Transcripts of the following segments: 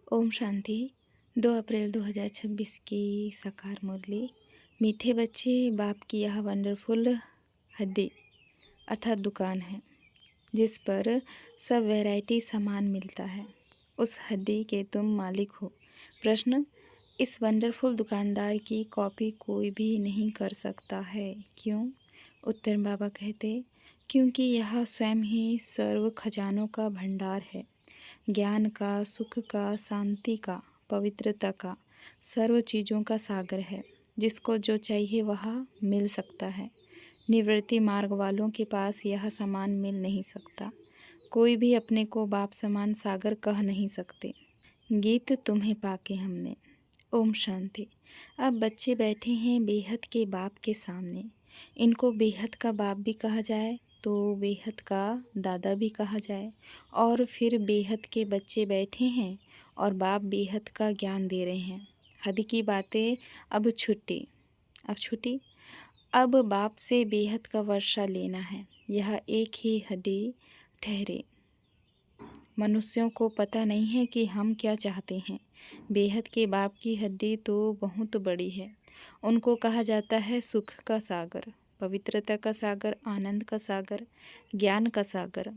ओम शांति। 2 अप्रैल 2026 की साकार मुरली। मीठे बच्चे, बाप की यह वंडरफुल हड्डी अर्थात दुकान है जिस पर सब वैरायटी सामान मिलता है। उस हड्डी के तुम मालिक हो। प्रश्न: इस वंडरफुल दुकानदार की कॉपी कोई भी नहीं कर सकता है, क्यों? उत्तर: बाबा कहते, क्योंकि यह स्वयं ही सर्व खजानों का भंडार है। ज्ञान का, सुख का, शांति का, पवित्रता का, सर्व चीज़ों का सागर है। जिसको जो चाहिए वह मिल सकता है। निवृत्ति मार्ग वालों के पास यह सामान मिल नहीं सकता। कोई भी अपने को बाप समान सागर कह नहीं सकते। गीत तुम्हें पाके हमने। ओम शांति। अब बच्चे बैठे हैं बेहद के बाप के सामने। इनको बेहद का बाप भी कहा जाए तो बेहद का दादा भी कहा जाए। और फिर बेहद के बच्चे बैठे हैं और बाप बेहद का ज्ञान दे रहे हैं। हद की बातें अब छुट्टी। अब बाप से बेहद का वर्षा लेना है। यह एक ही हड्डी ठहरे। मनुष्यों को पता नहीं है कि हम क्या चाहते हैं। बेहद के बाप की हड्डी तो बहुत बड़ी है। उनको कहा जाता है सुख का सागर, पवित्रता का सागर, आनंद का सागर, ज्ञान का सागर।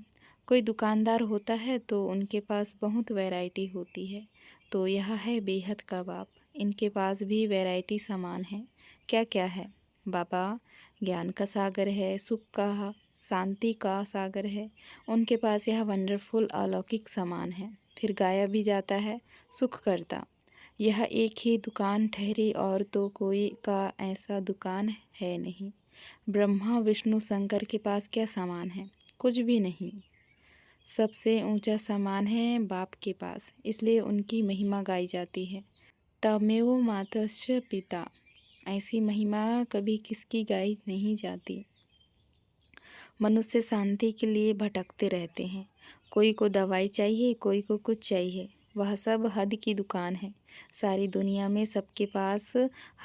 कोई दुकानदार होता है तो उनके पास बहुत वैरायटी होती है। तो यह है बेहद का बाप। इनके पास भी वैरायटी सामान है। क्या क्या है? बाबा ज्ञान का सागर है, सुख का, शांति का सागर है। उनके पास यह वंडरफुल अलौकिक सामान है। फिर गाया भी जाता है सुख करता। यह एक ही दुकान ठहरी और तो कोई का ऐसा दुकान है नहीं। ब्रह्मा विष्णु शंकर के पास क्या सामान है? कुछ भी नहीं। सबसे ऊंचा सामान है बाप के पास, इसलिए उनकी महिमा गाई जाती है। तमेव मातश्च पिता, ऐसी महिमा कभी किसकी गाई नहीं जाती। मनुष्य शांति के लिए भटकते रहते हैं। कोई को दवाई चाहिए, कोई को कुछ चाहिए। वह सब हद की दुकान है। सारी दुनिया में सबके पास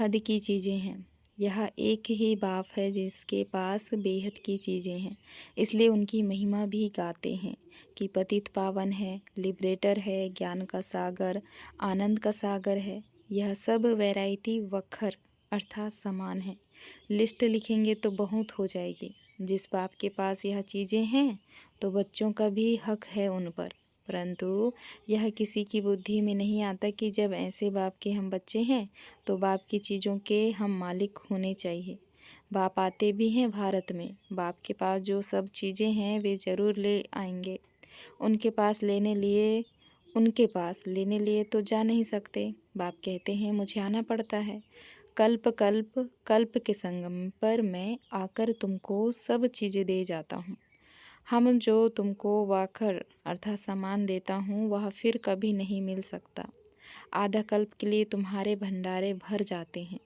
हद की चीज़ें हैं। यह एक ही बाप है जिसके पास बेहद की चीज़ें हैं। इसलिए उनकी महिमा भी गाते हैं कि पतित पावन है, लिबरेटर है, ज्ञान का सागर, आनंद का सागर है। यह सब वैरायटी वखर अर्थात समान है। लिस्ट लिखेंगे तो बहुत हो जाएगी। जिस बाप के पास यह चीज़ें हैं तो बच्चों का भी हक है उन पर, परंतु यह किसी की बुद्धि में नहीं आता कि जब ऐसे बाप के हम बच्चे हैं तो बाप की चीज़ों के हम मालिक होने चाहिए। बाप आते भी हैं भारत में। बाप के पास जो सब चीज़ें हैं वे ज़रूर ले आएंगे। उनके पास लेने लिए तो जा नहीं सकते। बाप कहते हैं मुझे आना पड़ता है। कल्प कल्प कल्प के संगम पर मैं आकर तुमको सब चीज़ें दे जाता हूँ। हम जो तुमको वाखर अर्थात सामान देता हूँ वह फिर कभी नहीं मिल सकता। आधा कल्प के लिए तुम्हारे भंडारे भर जाते हैं।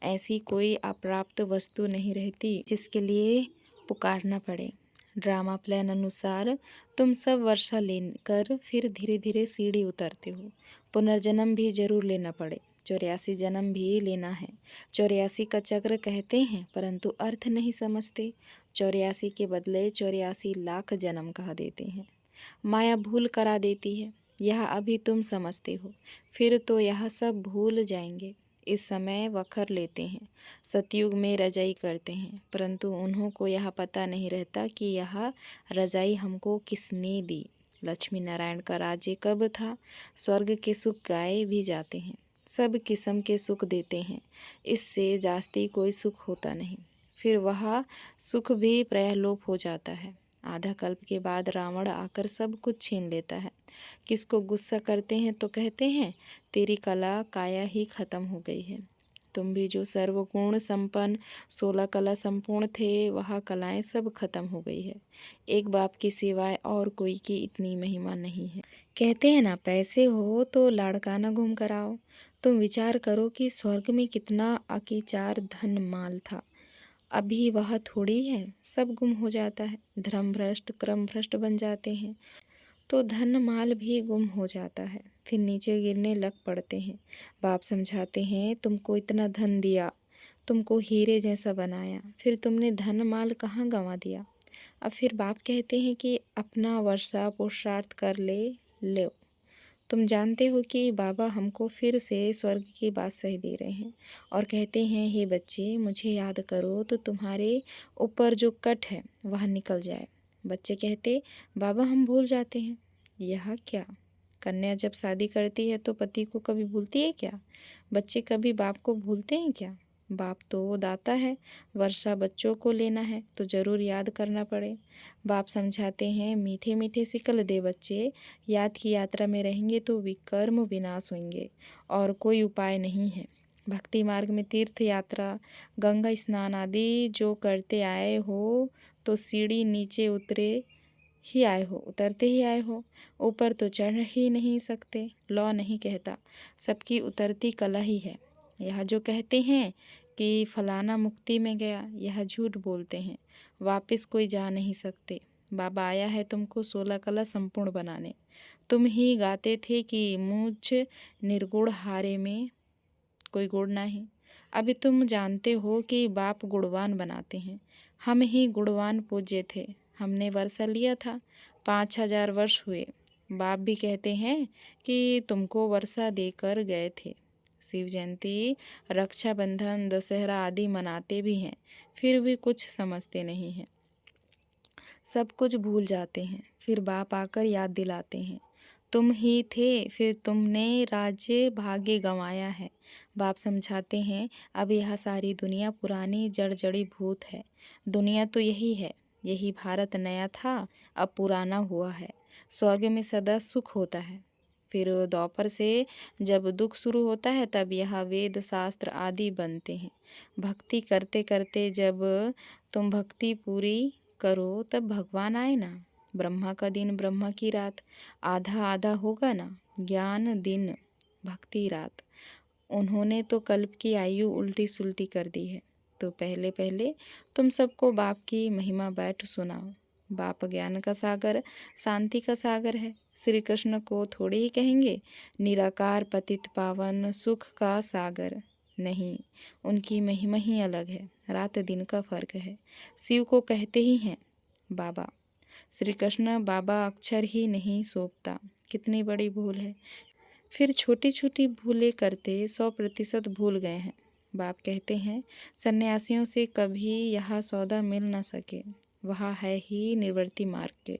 ऐसी कोई अप्राप्त वस्तु नहीं रहती जिसके लिए पुकारना पड़े। ड्रामा प्लान अनुसार तुम सब वर्षा लेकर फिर धीरे धीरे सीढ़ी उतरते हो। पुनर्जन्म भी जरूर लेना पड़े। 84 जन्म भी लेना है। 84 का चक्र कहते हैं परंतु अर्थ नहीं समझते। 84 के बदले 84 लाख जन्म कह देते हैं। माया भूल करा देती है। यह अभी तुम समझते हो, फिर तो यह सब भूल जाएंगे। इस समय वखर लेते हैं, सतयुग में रजाई करते हैं, परंतु उन्हों को यह पता नहीं रहता कि यह रजाई हमको किसने दी। लक्ष्मी नारायण का राज्य कब था? स्वर्ग के सुख गाए भी जाते हैं। सब किस्म के सुख देते हैं। इससे जास्ती कोई सुख होता नहीं। फिर वह सुख भी प्रयलोप हो जाता है। आधा कल्प के बाद रावण आकर सब कुछ छीन लेता है। किसको गुस्सा करते हैं तो कहते हैं तेरी कला काया ही खत्म हो गई है। तुम भी जो सर्वगुण संपन्न 16 कला संपूर्ण थे वह कलाएं सब खत्म हो गई है। एक बाप की सिवाय और कोई की इतनी महिमा नहीं है। कहते हैं ना पैसे हो तो लाड़काना घूम कर आओ। तुम विचार करो कि स्वर्ग में कितना अकीचार धन माल था। अभी वह थोड़ी है, सब गुम हो जाता है। धर्म भ्रष्ट क्रम भ्रष्ट बन जाते हैं तो धन माल भी गुम हो जाता है, फिर नीचे गिरने लग पड़ते हैं। बाप समझाते हैं तुमको इतना धन दिया, तुमको हीरे जैसा बनाया, फिर तुमने धन माल कहाँ गंवा दिया। अब फिर बाप कहते हैं कि अपना वर्षा पुरुषार्थ कर लो तुम जानते हो कि बाबा हमको फिर से स्वर्ग की बात सही दे रहे हैं और कहते हैं, हे बच्चे, मुझे याद करो तो तुम्हारे ऊपर जो कट है वह निकल जाए। बच्चे कहते, बाबा हम भूल जाते हैं। यह क्या? कन्या जब शादी करती है तो पति को कभी भूलती है क्या? बच्चे कभी बाप को भूलते हैं क्या? बाप तो दाता है, वर्षा बच्चों को लेना है तो ज़रूर याद करना पड़े। बाप समझाते हैं, मीठे मीठे सिकल दे बच्चे, याद की यात्रा में रहेंगे तो विकर्म विनाश होंगे और कोई उपाय नहीं है। भक्ति मार्ग में तीर्थ यात्रा, गंगा स्नान आदि जो करते आए हो तो सीढ़ी नीचे उतरते ही आए हो, ऊपर तो चढ़ ही नहीं सकते। लौ नहीं कहता, सबकी उतरती कला ही है। यह जो कहते हैं कि फलाना मुक्ति में गया, यह झूठ बोलते हैं, वापस कोई जा नहीं सकते। बाबा आया है तुमको 16 कला संपूर्ण बनाने। तुम ही गाते थे कि मुझ निर्गुण हारे में कोई गुण नहीं। अभी तुम जानते हो कि बाप गुणवान बनाते हैं, हम ही गुणवान पूज्य थे। हमने वर्षा लिया था, 5000 वर्ष हुए। बाप भी कहते हैं कि तुमको वर्षा देकर गए थे। शिव जयंती, रक्षाबंधन, दशहरा आदि मनाते भी हैं, फिर भी कुछ समझते नहीं हैं। सब कुछ भूल जाते हैं, फिर बाप आकर याद दिलाते हैं, तुम ही थे, फिर तुमने राज्य भाग्य गंवाया है। बाप समझाते हैं, अब यह सारी दुनिया पुरानी जड़ जड़ी भूत है। दुनिया तो यही है, यही भारत नया था, अब पुराना हुआ है। स्वर्ग में सदा सुख होता है, फिर द्वापर से जब दुख शुरू होता है तब यह वेद शास्त्र आदि बनते हैं। भक्ति करते करते जब तुम भक्ति पूरी करो तब भगवान आए ना। ब्रह्मा का दिन ब्रह्मा की रात, आधा आधा होगा ना। ज्ञान दिन, भक्ति रात। उन्होंने तो कल्प की आयु उल्टी सुल्टी कर दी है। तो पहले पहले तुम सबको बाप की महिमा बैठ सुनाओ। बाप ज्ञान का सागर, शांति का सागर है। श्री कृष्ण को थोड़े ही कहेंगे निराकार पतित पावन सुख का सागर। नहीं, उनकी महिमा ही अलग है, रात दिन का फर्क है। शिव को कहते ही हैं बाबा। श्री कृष्ण बाबा अक्षर ही नहीं सौंपता, कितनी बड़ी भूल है। फिर छोटी छोटी भूलें करते 100% भूल गए हैं। बाप कहते हैं, सन्यासियों से कभी यह सौदा मिल न सके, वह है ही निवृत्ति मार्ग के,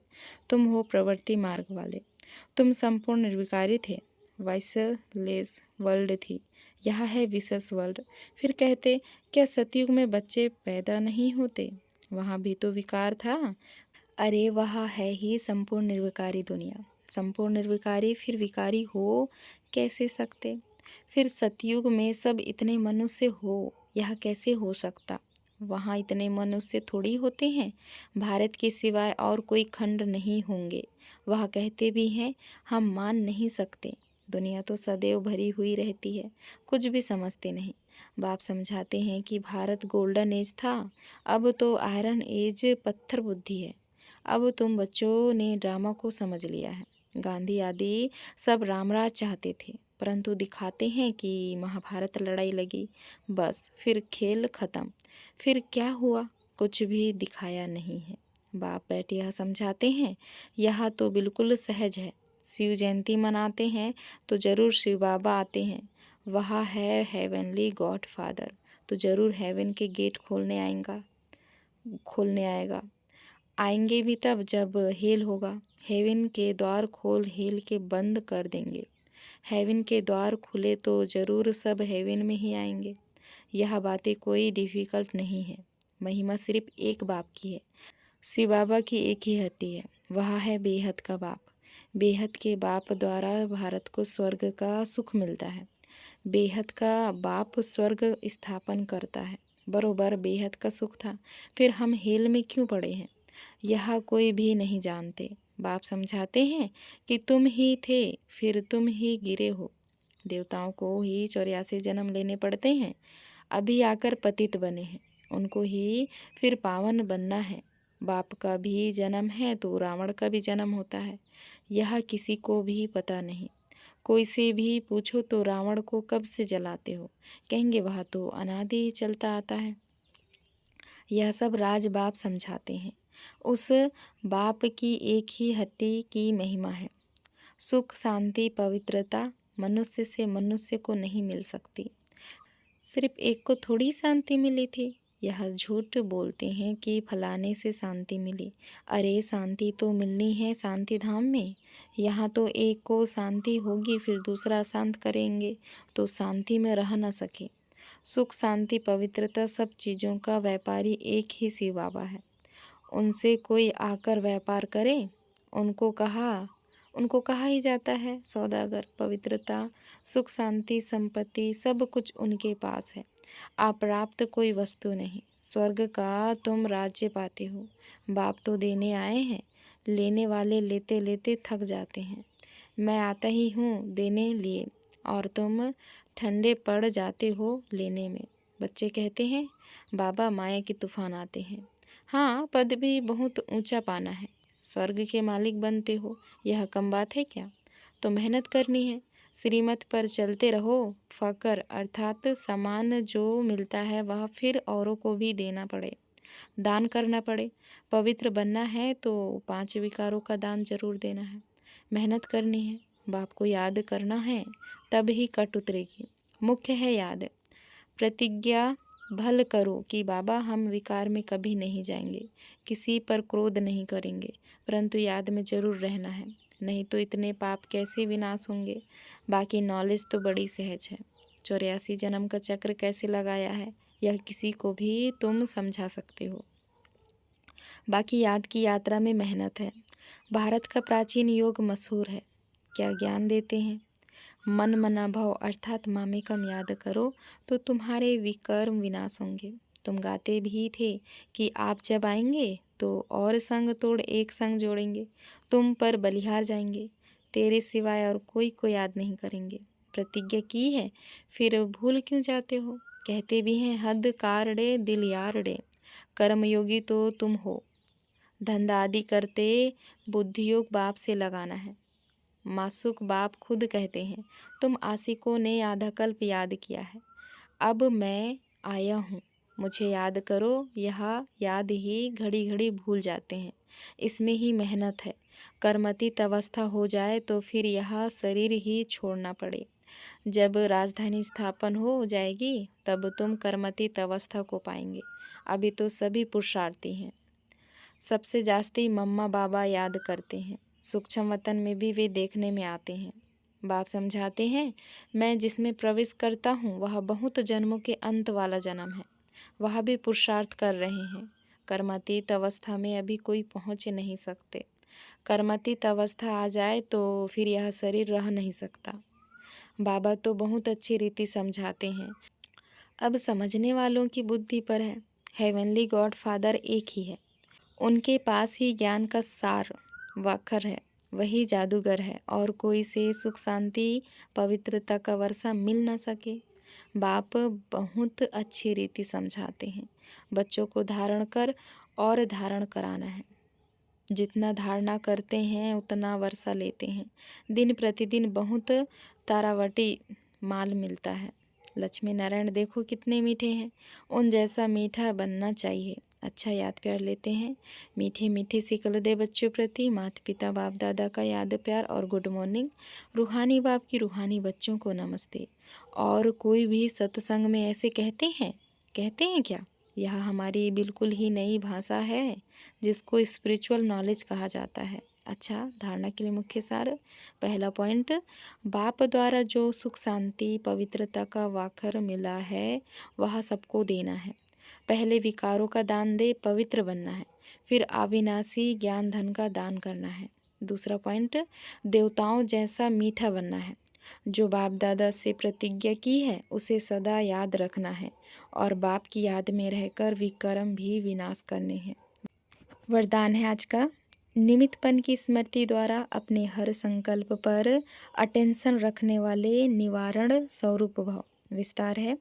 तुम हो प्रवृत्ति मार्ग वाले। तुम संपूर्ण निर्विकारी थे, वाइसलेस वर्ल्ड थी, यह है विशेष वर्ल्ड। फिर कहते, क्या सतयुग में बच्चे पैदा नहीं होते, वहाँ भी तो विकार था। अरे वह है ही संपूर्ण निर्विकारी दुनिया। संपूर्ण निर्विकारी फिर विकारी हो कैसे सकते? फिर सतयुग में सब इतने मनुष्य हो, यह कैसे हो सकता? वहाँ इतने मनुष्य थोड़ी होते हैं, भारत के सिवाय और कोई खंड नहीं होंगे। वह कहते भी हैं, हम मान नहीं सकते। दुनिया तो सदैव भरी हुई रहती है, कुछ भी समझते नहीं। बाप समझाते हैं कि भारत गोल्डन एज था, अब तो आयरन एज पत्थर बुद्धि है। अब तुम बच्चों ने ड्रामा को समझ लिया है। गांधी आदि सब रामराज चाहते थे, परंतु दिखाते हैं कि महाभारत लड़ाई लगी, बस फिर खेल खत्म। फिर क्या हुआ, कुछ भी दिखाया नहीं है। बाप बैठे यह समझाते हैं, यह तो बिल्कुल सहज है। शिव जयंती मनाते हैं तो जरूर शिव बाबा आते हैं, वह है हेवनली गॉड फादर, तो जरूर हेवन के गेट खोलने आएगा। आएंगे भी तब जब हेल होगा। हेवन के द्वार खोल हेल के बंद कर देंगे। हेवन के द्वार खुले तो ज़रूर सब हेवन में ही आएंगे। यह बातें कोई डिफ़िकल्ट नहीं है। महिमा सिर्फ एक बाप की है। शिव बाबा की एक ही हड्डी है, वह है बेहद का बाप। बेहद के बाप द्वारा भारत को स्वर्ग का सुख मिलता है। बेहद का बाप स्वर्ग स्थापन करता है, बरोबर बेहद का सुख था। फिर हम हेल में क्यों पड़े हैं, यह कोई भी नहीं जानते। बाप समझाते हैं कि तुम ही थे, फिर तुम ही गिरे हो। देवताओं को ही 84 जन्म लेने पड़ते हैं, अभी आकर पतित बने हैं, उनको ही फिर पावन बनना है। बाप का भी जन्म है तो रावण का भी जन्म होता है, यह किसी को भी पता नहीं। कोई से भी पूछो तो रावण को कब से जलाते हो, कहेंगे वह तो अनादि चलता आता है। यह सब राज बाप समझाते हैं। उस बाप की एक ही हड्डी की महिमा है। सुख, शांति, पवित्रता मनुष्य से मनुष्य को नहीं मिल सकती। सिर्फ एक को थोड़ी शांति मिली थी। यह झूठ बोलते हैं कि फलाने से शांति मिली। अरे शांति तो मिलनी है शांति धाम में। यहाँ तो एक को शांति होगी फिर दूसरा शांत करेंगे तो शांति में रह न सके। सुख, शांति, पवित्रता सब चीज़ों का व्यापारी एक ही शिव बाबा है। उनसे कोई आकर व्यापार करे उनको कहा ही जाता है सौदागर। पवित्रता, सुख, शांति, संपत्ति सब कुछ उनके पास है। अप्राप्त कोई वस्तु नहीं। स्वर्ग का तुम राज्य पाते हो। बाप तो देने आए हैं, लेने वाले लेते लेते थक जाते हैं। मैं आता ही हूँ देने लिए और तुम ठंडे पड़ जाते हो लेने में। बच्चे कहते हैं बाबा माया के तूफान आते हैं। हाँ, पद भी बहुत ऊंचा पाना है। स्वर्ग के मालिक बनते हो, यह कम बात है क्या? तो मेहनत करनी है, श्रीमत पर चलते रहो। फकर अर्थात सामान जो मिलता है वह फिर औरों को भी देना पड़े, दान करना पड़े। पवित्र बनना है तो 5 विकारों का दान जरूर देना है। मेहनत करनी है, बाप को याद करना है, तब ही कट उतरेगी। मुख्य है याद। प्रतिज्ञा भल करो कि बाबा हम विकार में कभी नहीं जाएंगे, किसी पर क्रोध नहीं करेंगे, परंतु याद में जरूर रहना है, नहीं तो इतने पाप कैसे विनाश होंगे। बाकी नॉलेज तो बड़ी सहज है। 84 जन्म का चक्र कैसे लगाया है यह किसी को भी तुम समझा सकते हो। बाकी याद की यात्रा में मेहनत है। भारत का प्राचीन योग मशहूर है। क्या ज्ञान देते हैं? मन मना भाव अर्थात मामेकम याद करो तो तुम्हारे विकर्म विनाश होंगे। तुम गाते भी थे कि आप जब आएंगे तो और संग तोड़ एक संग जोड़ेंगे, तुम पर बलिहार जाएंगे, तेरे सिवाय और कोई को याद नहीं करेंगे। प्रतिज्ञा की है फिर भूल क्यों जाते हो? कहते भी हैं हद कारड़े दिल यारड़े। कर्मयोगी तो तुम हो। धंधा आदि करते बुद्धियोग बाप से लगाना है। मासुक बाप खुद कहते हैं तुम आशिकों ने आधा कल्प याद किया है, अब मैं आया हूँ, मुझे याद करो। यह याद ही घड़ी घड़ी भूल जाते हैं, इसमें ही मेहनत है। कर्मतीत अवस्था हो जाए तो फिर यह शरीर ही छोड़ना पड़े। जब राजधानी स्थापन हो जाएगी तब तुम कर्मतीत अवस्था को पाएंगे। अभी तो सभी पुरुषार्थी हैं। सबसे जास्ती मम्मा बाबा याद करते हैं। सूक्ष्म वतन में भी वे देखने में आते हैं। बाप समझाते हैं मैं जिसमें प्रवेश करता हूँ वह बहुत जन्मों के अंत वाला जन्म है। वह भी पुरुषार्थ कर रहे हैं। कर्मातीत अवस्था में अभी कोई पहुँच नहीं सकते। कर्मातीत अवस्था आ जाए तो फिर यह शरीर रह नहीं सकता। बाबा तो बहुत अच्छी रीति समझाते हैं। अब समझने वालों की बुद्धि पर है। हेवनली गॉड फादर एक ही है, उनके पास ही ज्ञान का सार वाखर है, वही जादूगर है और कोई से सुख शांति पवित्रता का वर्षा मिल ना सके। बाप बहुत अच्छी रीति समझाते हैं। बच्चों को धारण कर और धारण कराना है। जितना धारणा करते हैं उतना वर्षा लेते हैं। दिन प्रतिदिन बहुत तारावटी माल मिलता है। लक्ष्मी नारायण देखो कितने मीठे हैं, उन जैसा मीठा बनना चाहिए। अच्छा याद प्यार लेते हैं। मीठे मीठे सिकल दे बच्चों प्रति माता पिता बाप दादा का याद प्यार और गुड मॉर्निंग। रूहानी बाप की रूहानी बच्चों को नमस्ते। और कोई भी सत्संग में ऐसे कहते हैं क्या? यह हमारी बिल्कुल ही नई भाषा है जिसको स्पिरिचुअल नॉलेज कहा जाता है। अच्छा, धारणा के लिए मुख्य सार। पहला पॉइंट, बाप द्वारा जो सुख शांति पवित्रता का वाखर मिला है वह सबको देना है। पहले विकारों का दान दे पवित्र बनना है, फिर अविनाशी ज्ञान धन का दान करना है। दूसरा पॉइंट, देवताओं जैसा मीठा बनना है। जो बाप दादा से प्रतिज्ञा की है उसे सदा याद रखना है और बाप की याद में रहकर विकर्म भी विनाश करने हैं। वरदान है आज का, निमित्तपन की स्मृति द्वारा अपने हर संकल्प पर अटेंशन रखने वाले निवारण स्वरूप भव। विस्तार है,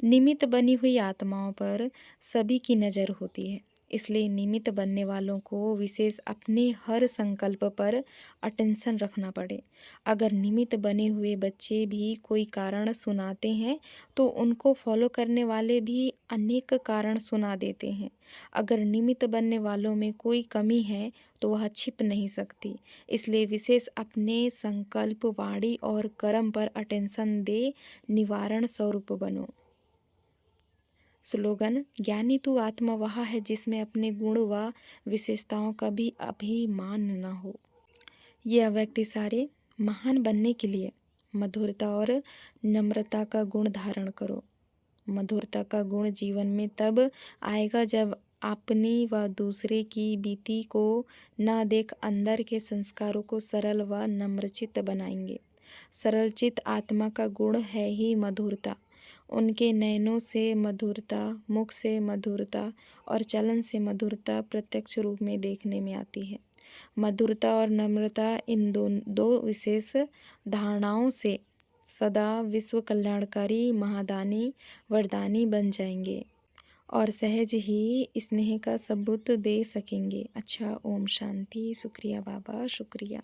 निमित्त बनी हुई आत्माओं पर सभी की नज़र होती है, इसलिए निमित्त बनने वालों को विशेष अपने हर संकल्प पर अटेंशन रखना पड़े। अगर निमित्त बने हुए बच्चे भी कोई कारण सुनाते हैं तो उनको फॉलो करने वाले भी अनेक कारण सुना देते हैं। अगर निमित्त बनने वालों में कोई कमी है तो वह छिप नहीं सकती। इसलिए विशेष अपने संकल्प, वाणी और कर्म पर अटेंशन दे, निवारण स्वरूप बनो। स्लोगन: ज्ञानी तू आत्मा वह है जिसमें अपने गुण व विशेषताओं का भी अभिमान न हो। ये व्यक्ति सारे महान बनने के लिए मधुरता और नम्रता का गुण धारण करो। मधुरता का गुण जीवन में तब आएगा जब अपनी व दूसरे की बीती को न देख अंदर के संस्कारों को सरल व नम्रचित्त बनाएंगे। सरलचित्त आत्मा का गुण है ही मधुरता। उनके नयनों से मधुरता, मुख से मधुरता और चलन से मधुरता प्रत्यक्ष रूप में देखने में आती है। मधुरता और नम्रता इन दो विशेष धारणाओं से सदा विश्व कल्याणकारी, महादानी, वरदानी बन जाएंगे और सहज ही स्नेह का सबूत दे सकेंगे। अच्छा, ओम शांति। शुक्रिया बाबा, शुक्रिया।